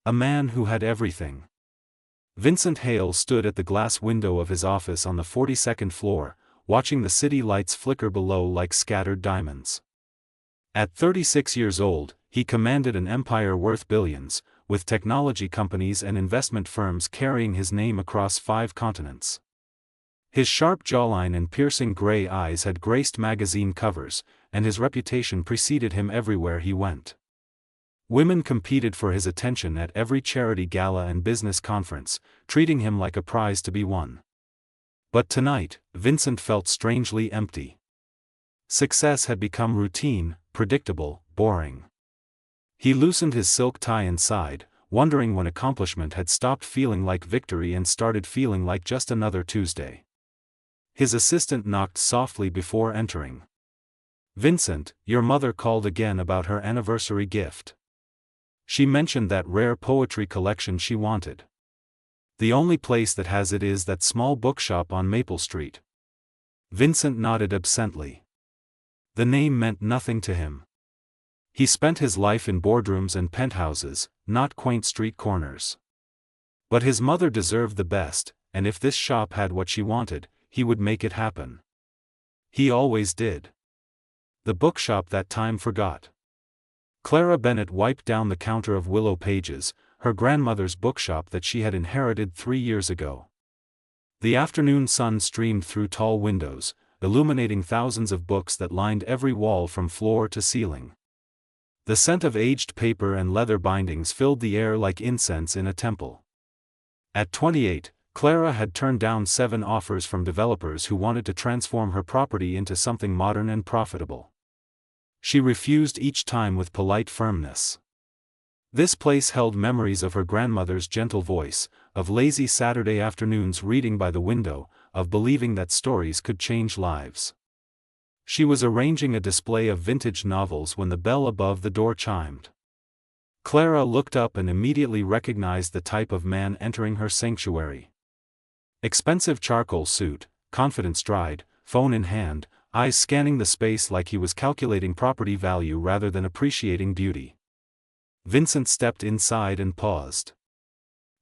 A man who had everything. Vincent Hale stood at the glass window of his office on the 42nd floor, watching the city lights flicker below like scattered diamonds. At 36 years old, he commanded an empire worth billions, with technology companies and investment firms carrying his name across 5 continents. His sharp jawline and piercing gray eyes had graced magazine covers, and his reputation preceded him everywhere he went. Women competed for his attention at every charity gala and business conference, treating him like a prize to be won. But tonight, Vincent felt strangely empty. Success had become routine, predictable, boring. He loosened his silk tie and sighed, wondering when accomplishment had stopped feeling like victory and started feeling like just another Tuesday. His assistant knocked softly before entering. "Vincent, your mother called again about her anniversary gift. She mentioned that rare poetry collection she wanted. The only place that has it is that small bookshop on Maple Street." Vincent nodded absently. The name meant nothing to him. He spent his life in boardrooms and penthouses, not quaint street corners. But his mother deserved the best, and if this shop had what she wanted, he would make it happen. He always did. The bookshop that time forgot. Clara Bennett wiped down the counter of Willow Pages, her grandmother's bookshop that she had inherited 3 years ago. The afternoon sun streamed through tall windows, illuminating thousands of books that lined every wall from floor to ceiling. The scent of aged paper and leather bindings filled the air like incense in a temple. At 28, Clara had turned down 7 offers from developers who wanted to transform her property into something modern and profitable. She refused each time with polite firmness. This place held memories of her grandmother's gentle voice, of lazy Saturday afternoons reading by the window, of believing that stories could change lives. She was arranging a display of vintage novels when the bell above the door chimed. Clara looked up and immediately recognized the type of man entering her sanctuary. Expensive charcoal suit, confident stride, phone in hand, eyes scanning the space like he was calculating property value rather than appreciating beauty. Vincent stepped inside and paused.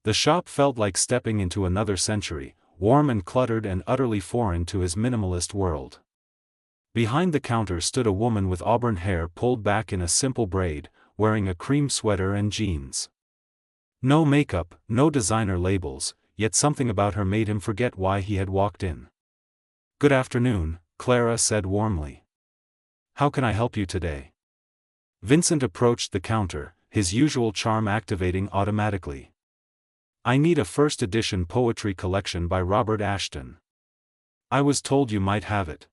The shop felt like stepping into another century, warm and cluttered and utterly foreign to his minimalist world. Behind the counter stood a woman with auburn hair pulled back in a simple braid, wearing a cream sweater and jeans. No makeup, no designer labels, yet something about her made him forget why he had walked in. "Good afternoon," Clara said warmly. "How can I help you today?" Vincent approached the counter, his usual charm activating automatically. "I need a first edition poetry collection by Robert Ashton. I was told you might have it."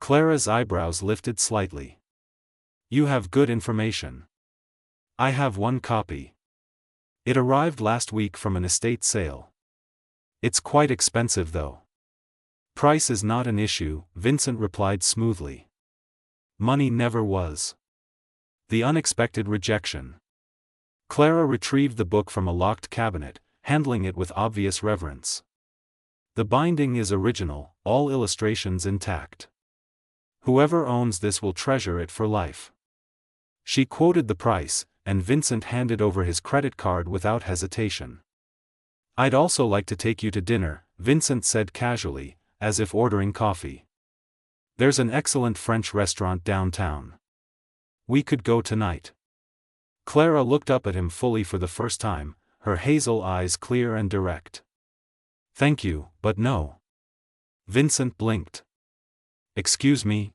Clara's eyebrows lifted slightly. "You have good information. I have 1 copy. It arrived last week from an estate sale. It's quite expensive though." "Price is not an issue," Vincent replied smoothly. Money never was. The unexpected rejection. Clara retrieved the book from a locked cabinet, handling it with obvious reverence. "The binding is original, all illustrations intact. Whoever owns this will treasure it for life." She quoted the price, and Vincent handed over his credit card without hesitation. "I'd also like to take you to dinner," Vincent said casually, as if ordering coffee. "There's an excellent French restaurant downtown. We could go tonight." Clara looked up at him fully for the first time, her hazel eyes clear and direct. "Thank you, but no." Vincent blinked. "Excuse me?"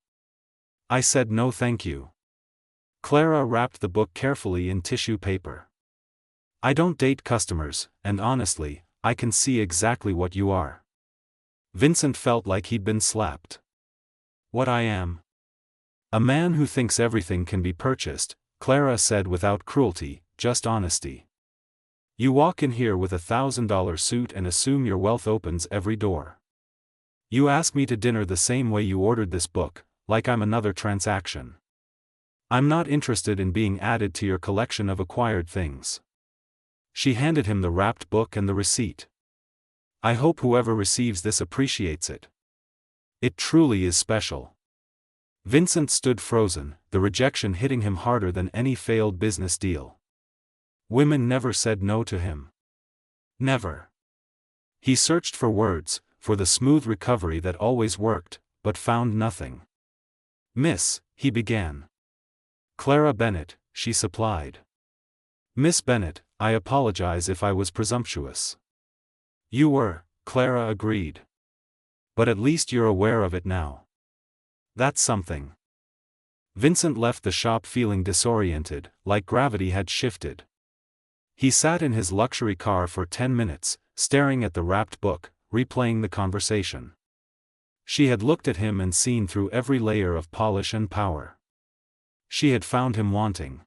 "I said no thank you." Clara wrapped the book carefully in tissue paper. "I don't date customers, and honestly, I can see exactly what you are." Vincent felt like he'd been slapped. "What I am?" "A man who thinks everything can be purchased," Clara said without cruelty, just honesty. "You walk in here with a $1,000 suit and assume your wealth opens every door. You ask me to dinner the same way you ordered this book, like I'm another transaction. I'm not interested in being added to your collection of acquired things." She handed him the wrapped book and the receipt. "I hope whoever receives this appreciates it. It truly is special." Vincent stood frozen, the rejection hitting him harder than any failed business deal. Women never said no to him. Never. He searched for words, for the smooth recovery that always worked, but found nothing. "Miss," he began. "Clara Bennett," she supplied. "Miss Bennett, I apologize if I was presumptuous." "You were," Clara agreed. "But at least you're aware of it now. That's something." Vincent left the shop feeling disoriented, like gravity had shifted. He sat in his luxury car for 10 minutes, staring at the wrapped book, replaying the conversation. She had looked at him and seen through every layer of polish and power. She had found him wanting.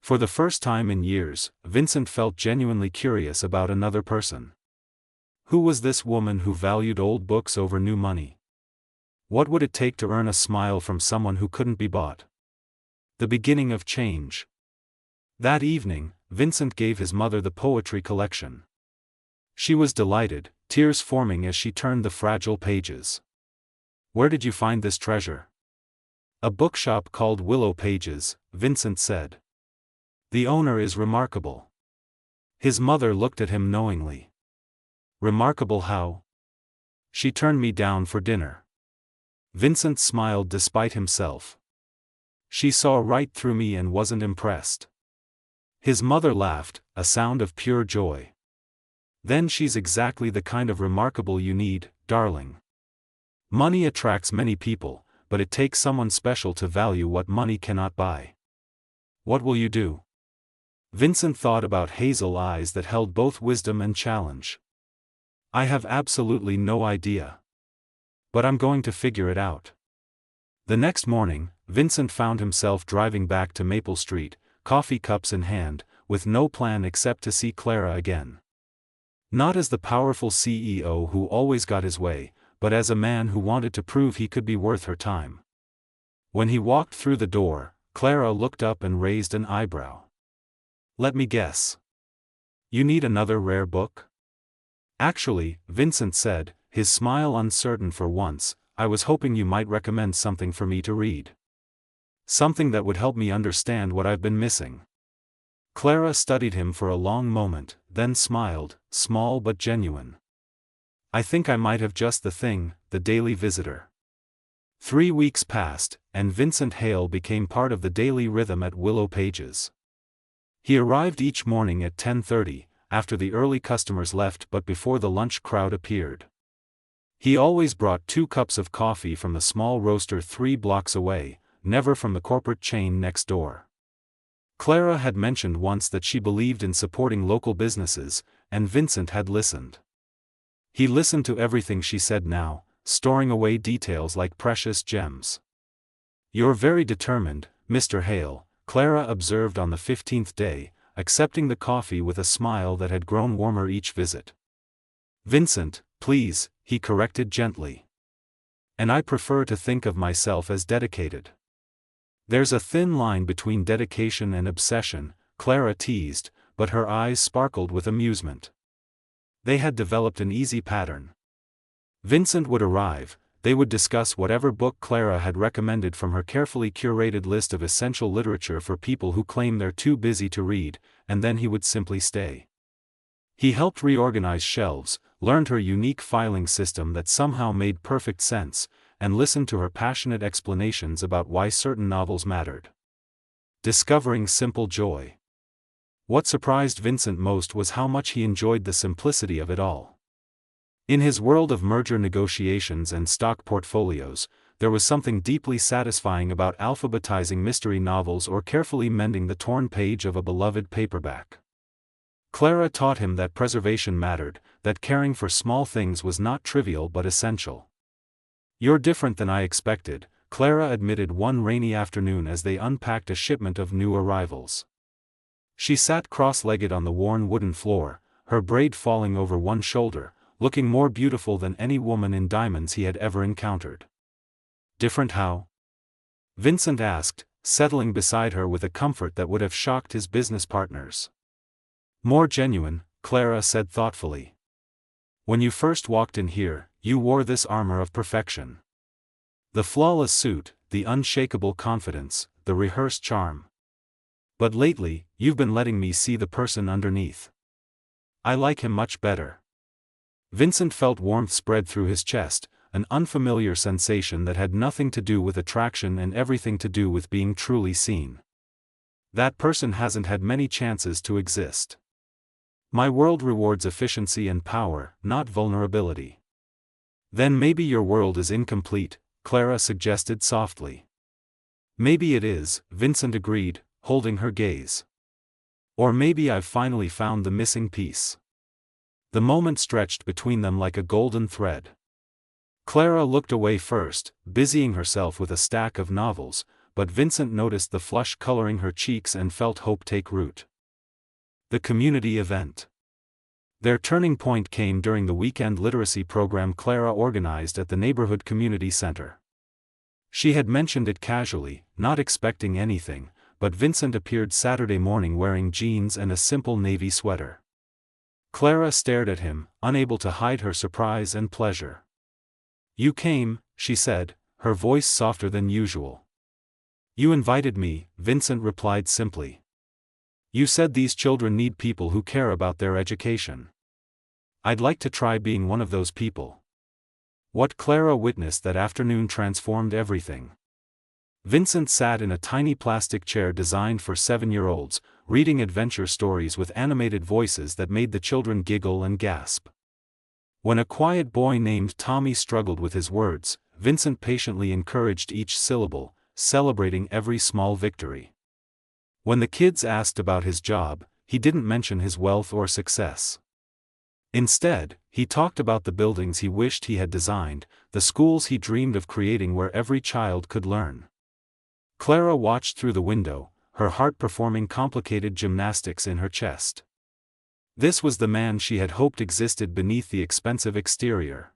For the first time in years, Vincent felt genuinely curious about another person. Who was this woman who valued old books over new money? What would it take to earn a smile from someone who couldn't be bought? The beginning of change. That evening, Vincent gave his mother the poetry collection. She was delighted, tears forming as she turned the fragile pages. "Where did you find this treasure?" "A bookshop called Willow Pages," Vincent said. "The owner is remarkable." His mother looked at him knowingly. "Remarkable how?" "She turned me down for dinner." Vincent smiled despite himself. "She saw right through me and wasn't impressed." His mother laughed, a sound of pure joy. "Then she's exactly the kind of remarkable you need, darling. Money attracts many people, but it takes someone special to value what money cannot buy." "What will you do?" Vincent thought about hazel eyes that held both wisdom and challenge. "I have absolutely no idea. But I'm going to figure it out." The next morning, Vincent found himself driving back to Maple Street, coffee cups in hand, with no plan except to see Clara again. Not as the powerful CEO who always got his way, but as a man who wanted to prove he could be worth her time. When he walked through the door, Clara looked up and raised an eyebrow. "Let me guess. You need another rare book?" "Actually," Vincent said, his smile uncertain for once, "I was hoping you might recommend something for me to read. Something that would help me understand what I've been missing." Clara studied him for a long moment, then smiled, small but genuine. "I think I might have just the thing, The Daily Visitor." 3 weeks passed, and Vincent Hale became part of the daily rhythm at Willow Pages. He arrived each morning at 10:30, after the early customers left but before the lunch crowd appeared. He always brought 2 cups of coffee from the small roaster 3 blocks away, never from the corporate chain next door. Clara had mentioned once that she believed in supporting local businesses, and Vincent had listened. He listened to everything she said now, storing away details like precious gems. "You're very determined, Mr. Hale," Clara observed on the 15th day, accepting the coffee with a smile that had grown warmer each visit. "Vincent, please," he corrected gently. "And I prefer to think of myself as dedicated." "There's a thin line between dedication and obsession," Clara teased, but her eyes sparkled with amusement. They had developed an easy pattern. Vincent would arrive, they would discuss whatever book Clara had recommended from her carefully curated list of essential literature for people who claim they're too busy to read, and then he would simply stay. He helped reorganize shelves, learned her unique filing system that somehow made perfect sense, and listened to her passionate explanations about why certain novels mattered. Discovering simple joy. What surprised Vincent most was how much he enjoyed the simplicity of it all. In his world of merger negotiations and stock portfolios, there was something deeply satisfying about alphabetizing mystery novels or carefully mending the torn page of a beloved paperback. Clara taught him that preservation mattered, that caring for small things was not trivial but essential. "You're different than I expected," Clara admitted one rainy afternoon as they unpacked a shipment of new arrivals. She sat cross-legged on the worn wooden floor, her braid falling over one shoulder, looking more beautiful than any woman in diamonds he had ever encountered. "Different how?" Vincent asked, settling beside her with a comfort that would have shocked his business partners. "More genuine," Clara said thoughtfully. "When you first walked in here, you wore this armor of perfection. The flawless suit, the unshakable confidence, the rehearsed charm. But lately, you've been letting me see the person underneath. I like him much better. Vincent felt warmth spread through his chest, an unfamiliar sensation that had nothing to do with attraction and everything to do with being truly seen. That person hasn't had many chances to exist. My world rewards efficiency and power, not vulnerability. Then maybe your world is incomplete, Clara suggested softly. Maybe it is, Vincent agreed, holding her gaze. Or maybe I've finally found the missing piece. The moment stretched between them like a golden thread. Clara looked away first, busying herself with a stack of novels, but Vincent noticed the flush coloring her cheeks and felt hope take root. The community event. Their turning point came during the weekend literacy program Clara organized at the neighborhood community center. She had mentioned it casually, not expecting anything, but Vincent appeared Saturday morning wearing jeans and a simple navy sweater. Clara stared at him, unable to hide her surprise and pleasure. You came, she said, her voice softer than usual. You invited me, Vincent replied simply. You said these children need people who care about their education. I'd like to try being one of those people. What Clara witnessed that afternoon transformed everything. Vincent sat in a tiny plastic chair designed for 7-year-olds, reading adventure stories with animated voices that made the children giggle and gasp. When a quiet boy named Tommy struggled with his words, Vincent patiently encouraged each syllable, celebrating every small victory. When the kids asked about his job, he didn't mention his wealth or success. Instead, he talked about the buildings he wished he had designed, the schools he dreamed of creating where every child could learn. Clara watched through the window, her heart performing complicated gymnastics in her chest. This was the man she had hoped existed beneath the expensive exterior.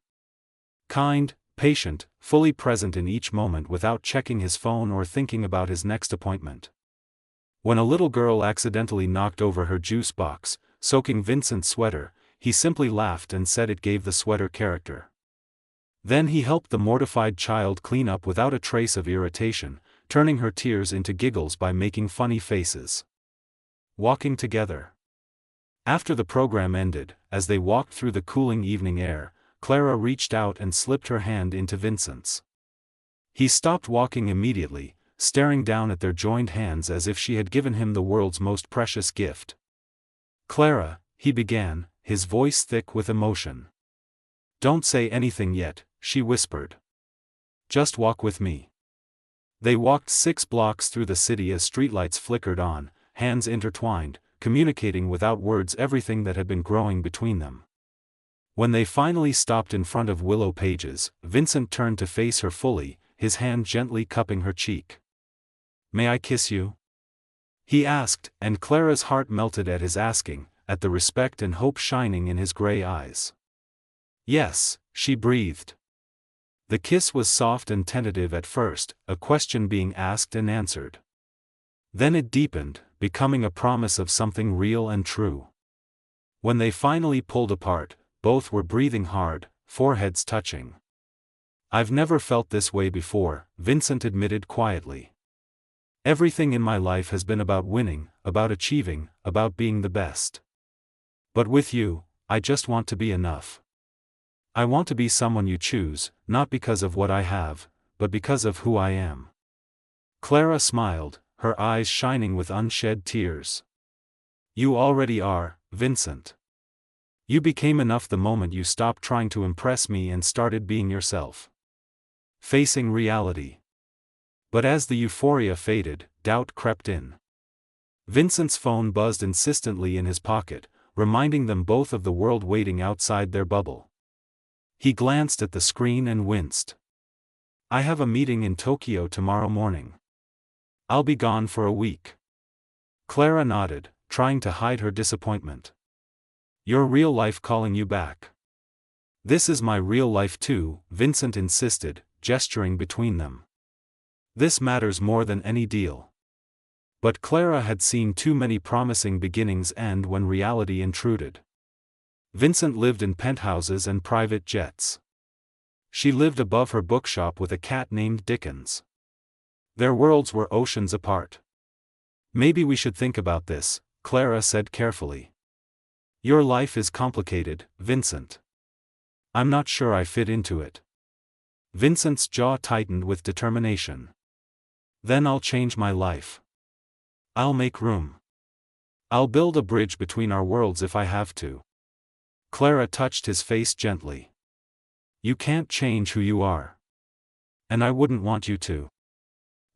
Kind, patient, fully present in each moment without checking his phone or thinking about his next appointment. When a little girl accidentally knocked over her juice box, soaking Vincent's sweater, he simply laughed and said it gave the sweater character. Then he helped the mortified child clean up without a trace of irritation, turning her tears into giggles by making funny faces. Walking together. After the program ended, as they walked through the cooling evening air, Clara reached out and slipped her hand into Vincent's. He stopped walking immediately, staring down at their joined hands as if she had given him the world's most precious gift. Clara, he began, his voice thick with emotion. Don't say anything yet, she whispered. Just walk with me. They walked 6 blocks through the city as streetlights flickered on, hands intertwined, communicating without words everything that had been growing between them. When they finally stopped in front of Willow Pages, Vincent turned to face her fully, his hand gently cupping her cheek. May I kiss you? He asked, and Clara's heart melted at his asking, at the respect and hope shining in his gray eyes. Yes, she breathed. The kiss was soft and tentative at first, a question being asked and answered. Then it deepened, becoming a promise of something real and true. When they finally pulled apart, both were breathing hard, foreheads touching. I've never felt this way before, Vincent admitted quietly. Everything in my life has been about winning, about achieving, about being the best. But with you, I just want to be enough. I want to be someone you choose, not because of what I have, but because of who I am. Clara smiled, her eyes shining with unshed tears. You already are, Vincent. You became enough the moment you stopped trying to impress me and started being yourself. Facing reality. But as the euphoria faded, doubt crept in. Vincent's phone buzzed insistently in his pocket, reminding them both of the world waiting outside their bubble. He glanced at the screen and winced. I have a meeting in Tokyo tomorrow morning. I'll be gone for a week. Clara nodded, trying to hide her disappointment. Your real life calling you back. This is my real life too, Vincent insisted, gesturing between them. This matters more than any deal. But Clara had seen too many promising beginnings end when reality intruded. Vincent lived in penthouses and private jets. She lived above her bookshop with a cat named Dickens. Their worlds were oceans apart. Maybe we should think about this, Clara said carefully. Your life is complicated, Vincent. I'm not sure I fit into it. Vincent's jaw tightened with determination. Then I'll change my life. I'll make room. I'll build a bridge between our worlds if I have to. Clara touched his face gently. You can't change who you are. And I wouldn't want you to.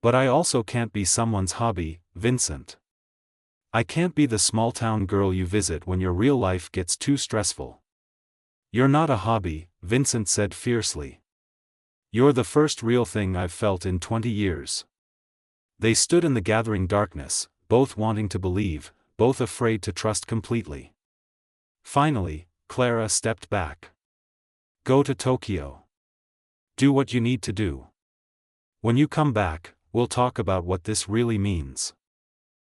But I also can't be someone's hobby, Vincent. I can't be the small-town girl you visit when your real life gets too stressful. You're not a hobby, Vincent said fiercely. You're the first real thing I've felt in 20 years. They stood in the gathering darkness, both wanting to believe, both afraid to trust completely. Finally, Clara stepped back. Go to Tokyo. Do what you need to do. When you come back, we'll talk about what this really means.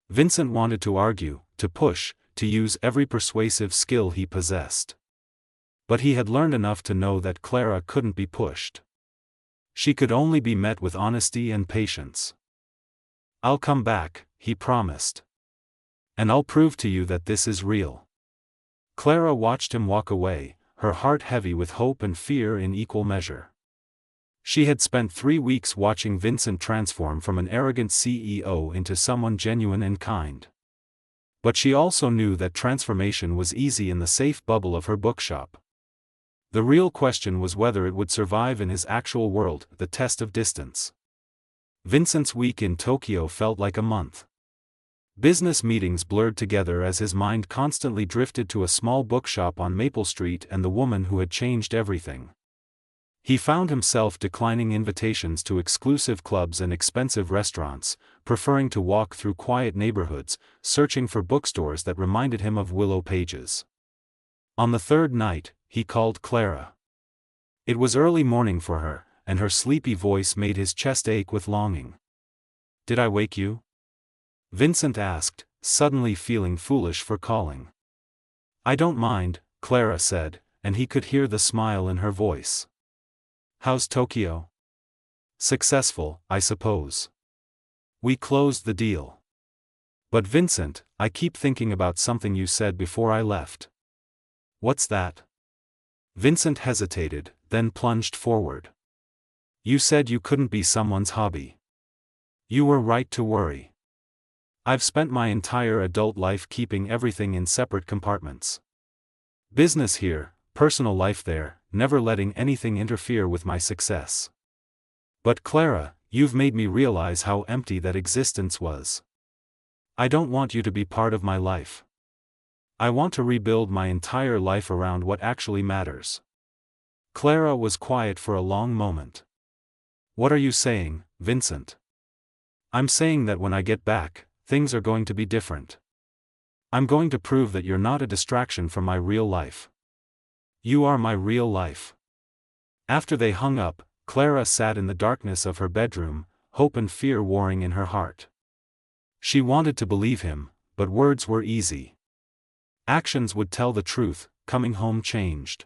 Vincent wanted to argue, to push, to use every persuasive skill he possessed. But he had learned enough to know that Clara couldn't be pushed. She could only be met with honesty and patience. I'll come back, he promised. And I'll prove to you that this is real. Clara watched him walk away, her heart heavy with hope and fear in equal measure. She had spent 3 weeks watching Vincent transform from an arrogant CEO into someone genuine and kind. But she also knew that transformation was easy in the safe bubble of her bookshop. The real question was whether it would survive in his actual world, the test of distance. Vincent's week in Tokyo felt like a month. Business meetings blurred together as his mind constantly drifted to a small bookshop on Maple Street and the woman who had changed everything. He found himself declining invitations to exclusive clubs and expensive restaurants, preferring to walk through quiet neighborhoods, searching for bookstores that reminded him of Willow Pages. On the third night, he called Clara. It was early morning for her, and her sleepy voice made his chest ache with longing. Did I wake you? Vincent asked, suddenly feeling foolish for calling. I don't mind, Clara said, and he could hear the smile in her voice. How's Tokyo? Successful, I suppose. We closed the deal. But Vincent, I keep thinking about something you said before I left. What's that? Vincent hesitated, then plunged forward. You said you couldn't be someone's hobby. You were right to worry. I've spent my entire adult life keeping everything in separate compartments. Business here, personal life there, never letting anything interfere with my success. But Clara, you've made me realize how empty that existence was. I don't want you to be part of my life. I want to rebuild my entire life around what actually matters. Clara was quiet for a long moment. What are you saying, Vincent? I'm saying that when I get back, things are going to be different. I'm going to prove that you're not a distraction from my real life. You are my real life. After they hung up, Clara sat in the darkness of her bedroom, hope and fear warring in her heart. She wanted to believe him, but words were easy. Actions would tell the truth. Coming home changed.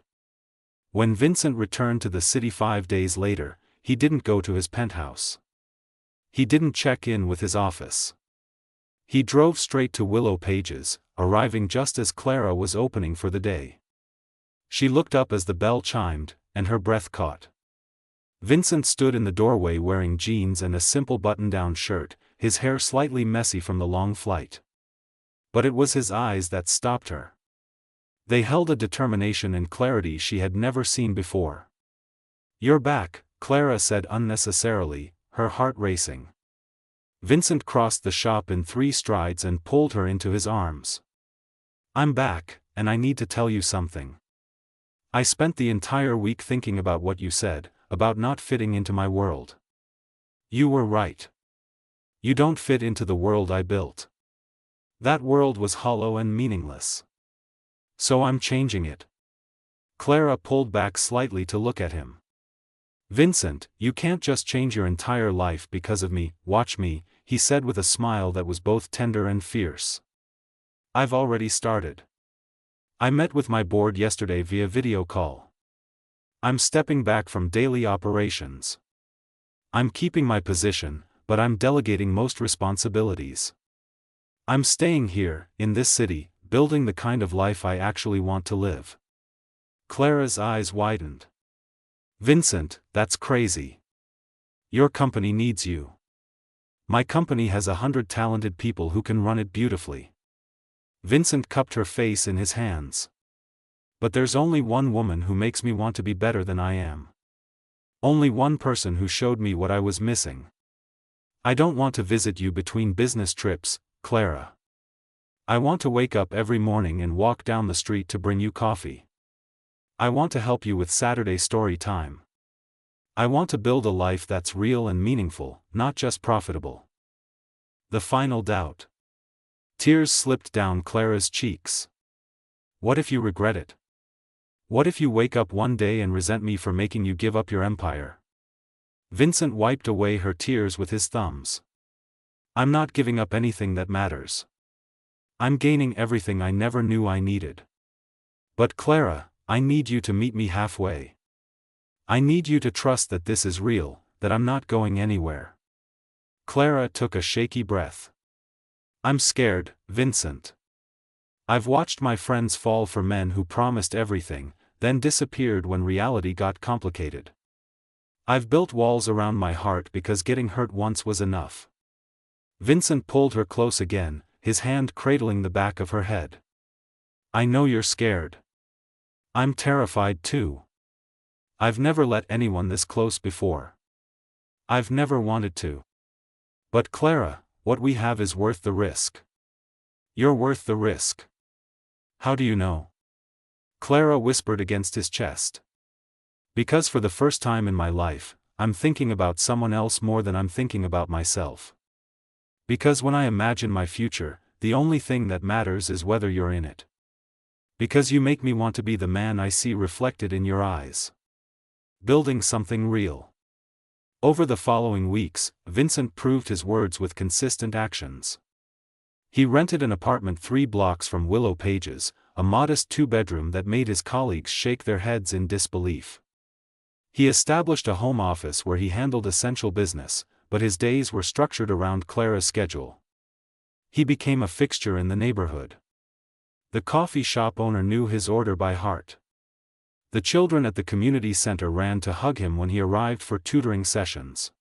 When Vincent returned to the city 5 days later, he didn't go to his penthouse. He didn't check in with his office. He drove straight to Willow Pages, arriving just as Clara was opening for the day. She looked up as the bell chimed, and her breath caught. Vincent stood in the doorway wearing jeans and a simple button-down shirt, his hair slightly messy from the long flight. But it was his eyes that stopped her. They held a determination and clarity she had never seen before. You're back, Clara said unnecessarily, her heart racing. Vincent crossed the shop in 3 strides and pulled her into his arms. I'm back, and I need to tell you something. I spent the entire week thinking about what you said, about not fitting into my world. You were right. You don't fit into the world I built. That world was hollow and meaningless. So I'm changing it. Clara pulled back slightly to look at him. Vincent, you can't just change your entire life because of me, watch me, he said with a smile that was both tender and fierce. I've already started. I met with my board yesterday via video call. I'm stepping back from daily operations. I'm keeping my position, but I'm delegating most responsibilities. I'm staying here, in this city, building the kind of life I actually want to live. Clara's eyes widened. Vincent, that's crazy. Your company needs you. My company has 100 talented people who can run it beautifully. Vincent cupped her face in his hands. But there's only one woman who makes me want to be better than I am. Only one person who showed me what I was missing. I don't want to visit you between business trips, Clara. I want to wake up every morning and walk down the street to bring you coffee. I want to help you with Saturday story time. I want to build a life that's real and meaningful, not just profitable. The final doubt. Tears slipped down Clara's cheeks. What if you regret it? What if you wake up one day and resent me for making you give up your empire? Vincent wiped away her tears with his thumbs. I'm not giving up anything that matters. I'm gaining everything I never knew I needed. But Clara, I need you to meet me halfway. I need you to trust that this is real, that I'm not going anywhere. Clara took a shaky breath. I'm scared, Vincent. I've watched my friends fall for men who promised everything, then disappeared when reality got complicated. I've built walls around my heart because getting hurt once was enough. Vincent pulled her close again, his hand cradling the back of her head. I know you're scared. I'm terrified too. I've never let anyone this close before. I've never wanted to. But Clara, what we have is worth the risk. You're worth the risk. How do you know? Clara whispered against his chest. Because for the first time in my life, I'm thinking about someone else more than I'm thinking about myself. Because when I imagine my future, the only thing that matters is whether you're in it. Because you make me want to be the man I see reflected in your eyes. Building something real. Over the following weeks, Vincent proved his words with consistent actions. He rented an apartment 3 blocks from Willow Pages, a modest 2-bedroom that made his colleagues shake their heads in disbelief. He established a home office where he handled essential business, but his days were structured around Clara's schedule. He became a fixture in the neighborhood. The coffee shop owner knew his order by heart. The children at the community center ran to hug him when he arrived for tutoring sessions.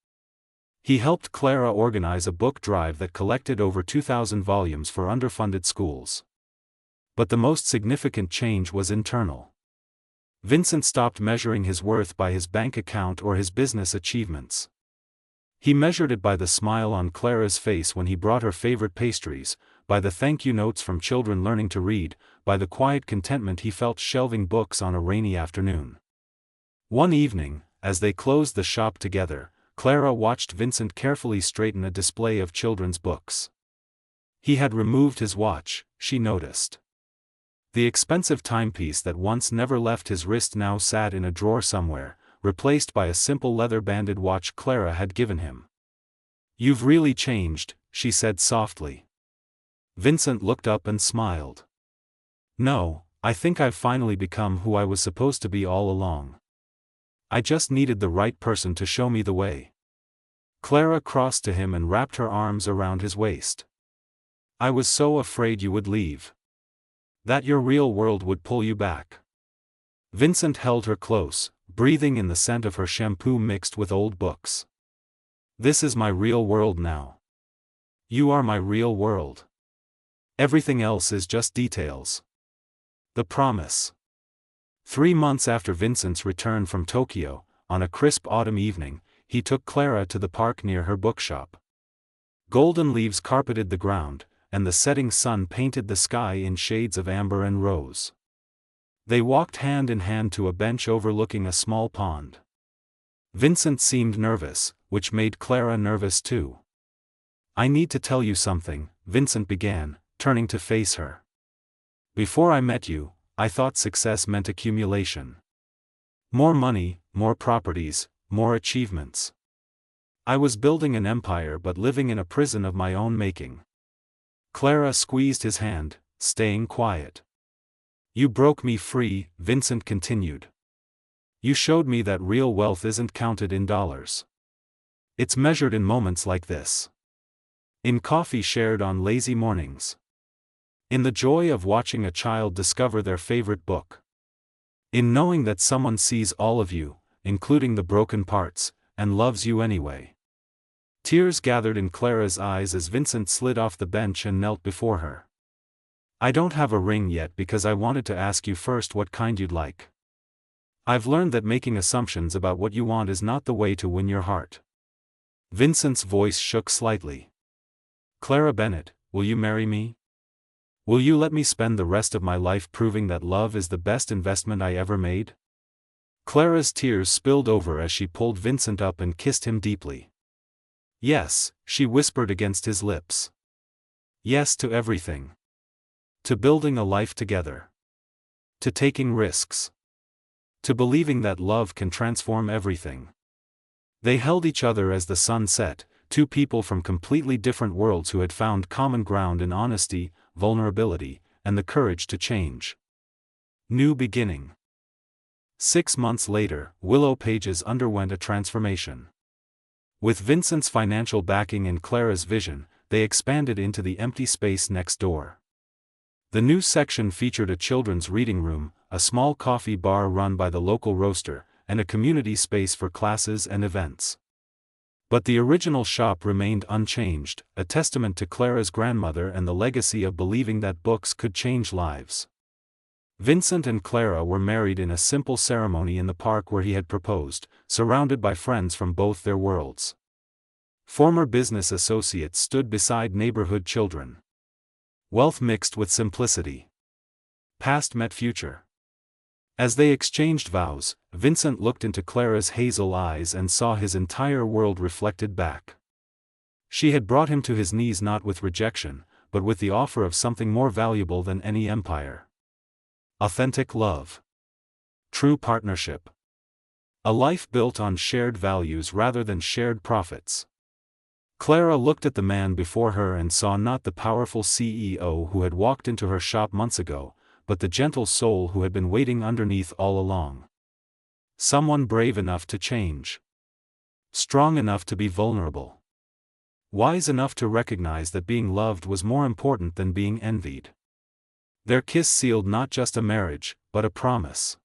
He helped Clara organize a book drive that collected over 2,000 volumes for underfunded schools. But the most significant change was internal. Vincent stopped measuring his worth by his bank account or his business achievements. He measured it by the smile on Clara's face when he brought her favorite pastries, by the thank you notes from children learning to read, by the quiet contentment he felt shelving books on a rainy afternoon. One evening, as they closed the shop together, Clara watched Vincent carefully straighten a display of children's books. He had removed his watch, she noticed. The expensive timepiece that once never left his wrist now sat in a drawer somewhere, replaced by a simple leather-banded watch Clara had given him. You've really changed, she said softly. Vincent looked up and smiled. No, I think I've finally become who I was supposed to be all along. I just needed the right person to show me the way. Clara crossed to him and wrapped her arms around his waist. I was so afraid you would leave. That your real world would pull you back. Vincent held her close, breathing in the scent of her shampoo mixed with old books. This is my real world now. You are my real world. Everything else is just details. The promise. 3 months after Vincent's return from Tokyo, on a crisp autumn evening, he took Clara to the park near her bookshop. Golden leaves carpeted the ground, and the setting sun painted the sky in shades of amber and rose. They walked hand in hand to a bench overlooking a small pond. Vincent seemed nervous, which made Clara nervous too. I need to tell you something, Vincent began, turning to face her. Before I met you, I thought success meant accumulation. More money, more properties, more achievements. I was building an empire but living in a prison of my own making. Clara squeezed his hand, staying quiet. You broke me free, Vincent continued. You showed me that real wealth isn't counted in dollars. It's measured in moments like this. In coffee shared on lazy mornings. In the joy of watching a child discover their favorite book. In knowing that someone sees all of you, including the broken parts, and loves you anyway. Tears gathered in Clara's eyes as Vincent slid off the bench and knelt before her. I don't have a ring yet because I wanted to ask you first what kind you'd like. I've learned that making assumptions about what you want is not the way to win your heart. Vincent's voice shook slightly. Clara Bennett, will you marry me? Will you let me spend the rest of my life proving that love is the best investment I ever made? Clara's tears spilled over as she pulled Vincent up and kissed him deeply. Yes, she whispered against his lips. Yes to everything. To building a life together. To taking risks. To believing that love can transform everything. They held each other as the sun set, two people from completely different worlds who had found common ground in honesty, vulnerability, and the courage to change. New beginning. 6 months later, Willow Pages underwent a transformation. With Vincent's financial backing and Clara's vision, they expanded into the empty space next door. The new section featured a children's reading room, a small coffee bar run by the local roaster, and a community space for classes and events. But the original shop remained unchanged, a testament to Clara's grandmother and the legacy of believing that books could change lives. Vincent and Clara were married in a simple ceremony in the park where he had proposed, surrounded by friends from both their worlds. Former business associates stood beside neighborhood children. Wealth mixed with simplicity. Past met future. As they exchanged vows, Vincent looked into Clara's hazel eyes and saw his entire world reflected back. She had brought him to his knees not with rejection, but with the offer of something more valuable than any empire. Authentic love. True partnership. A life built on shared values rather than shared profits. Clara looked at the man before her and saw not the powerful CEO who had walked into her shop months ago, but the gentle soul who had been waiting underneath all along. Someone brave enough to change. Strong enough to be vulnerable. Wise enough to recognize that being loved was more important than being envied. Their kiss sealed not just a marriage, but a promise.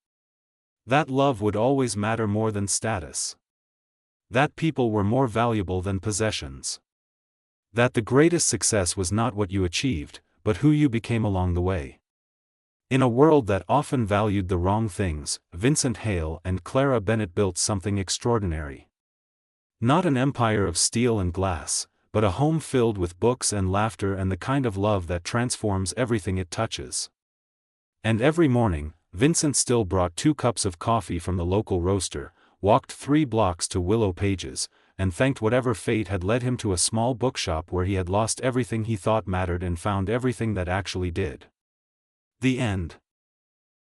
That love would always matter more than status. That people were more valuable than possessions. That the greatest success was not what you achieved, but who you became along the way. In a world that often valued the wrong things, Vincent Hale and Clara Bennett built something extraordinary. Not an empire of steel and glass, but a home filled with books and laughter and the kind of love that transforms everything it touches. And every morning, Vincent still brought 2 cups of coffee from the local roaster, walked 3 blocks to Willow Pages, and thanked whatever fate had led him to a small bookshop where he had lost everything he thought mattered and found everything that actually did. The end.